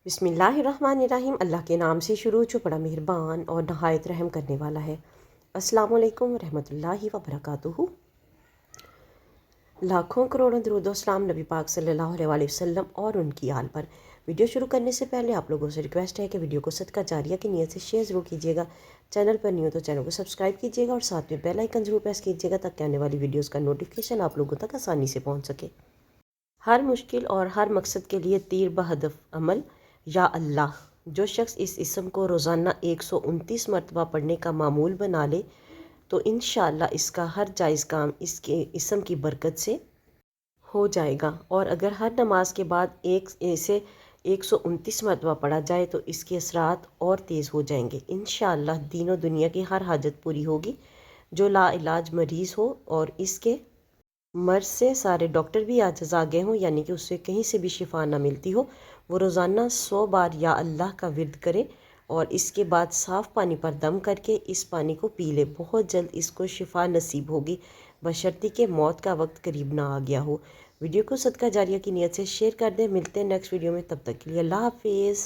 बिस्मिल्लाहिर्रहमानिर्रहीम। अल्लाह के नाम से शुरू जो बड़ा मेहरबान और नहायत रहम करने वाला है। अस्सलामु अलैकुम रहमतुल्लाहि व बरकातुहू। लाखों करोड़ों दरूद व सलाम नबी पाक सल्लल्लाहु अलैहि वसल्लम और उनकी आल पर। वीडियो शुरू करने से पहले आप लोगों से रिक्वेस्ट है कि वीडियो को सदका जारिया की नीयत से शेयर ज़रूर कीजिएगा। चैनल पर नहीं हो तो चैनल को सब्सक्राइब कीजिएगा और साथ में बेल आइकन ज़रूर प्रेस कीजिएगा ताकि आने वाली वीडियोज़ का नोटिफिकेशन आप लोगों तक आसानी से पहुँच सके। हर मुश्किल और हर मकसद के लिए तीर बहदफ अमल। या अल्लाह, जो शख्स इस इसम को रोज़ाना 129 मरतबा पढ़ने का मामूल बना ले तो इंशाअल्लाह इसका हर जायज़ काम इसके इसम की बरकत से हो जाएगा। और अगर हर नमाज के बाद इसे 129 मरतबा पढ़ा जाए तो इसके असरात और तेज़ हो जाएंगे। इंशाअल्लाह दीनों दुनिया की हर हाजत पूरी होगी। जो लाइलाज मरीज़ हो और इसके मर्ज़ से सारे डॉक्टर भी आजिज़ आ गए हों, यानी कि उससे कहीं से भी शिफा ना मिलती हो, वो रोज़ाना 100 बार या अल्लाह का विर्द करे और इसके बाद साफ़ पानी पर दम करके इस पानी को पी ले। बहुत जल्द इसको शिफा नसीब होगी, बशर्ते कि मौत का वक्त करीब ना आ गया हो। वीडियो को सदका जारिया की नीयत से शेयर कर दें। मिलते हैं नेक्स्ट वीडियो में, तब तक के लिए अल्लाह हाफिज़।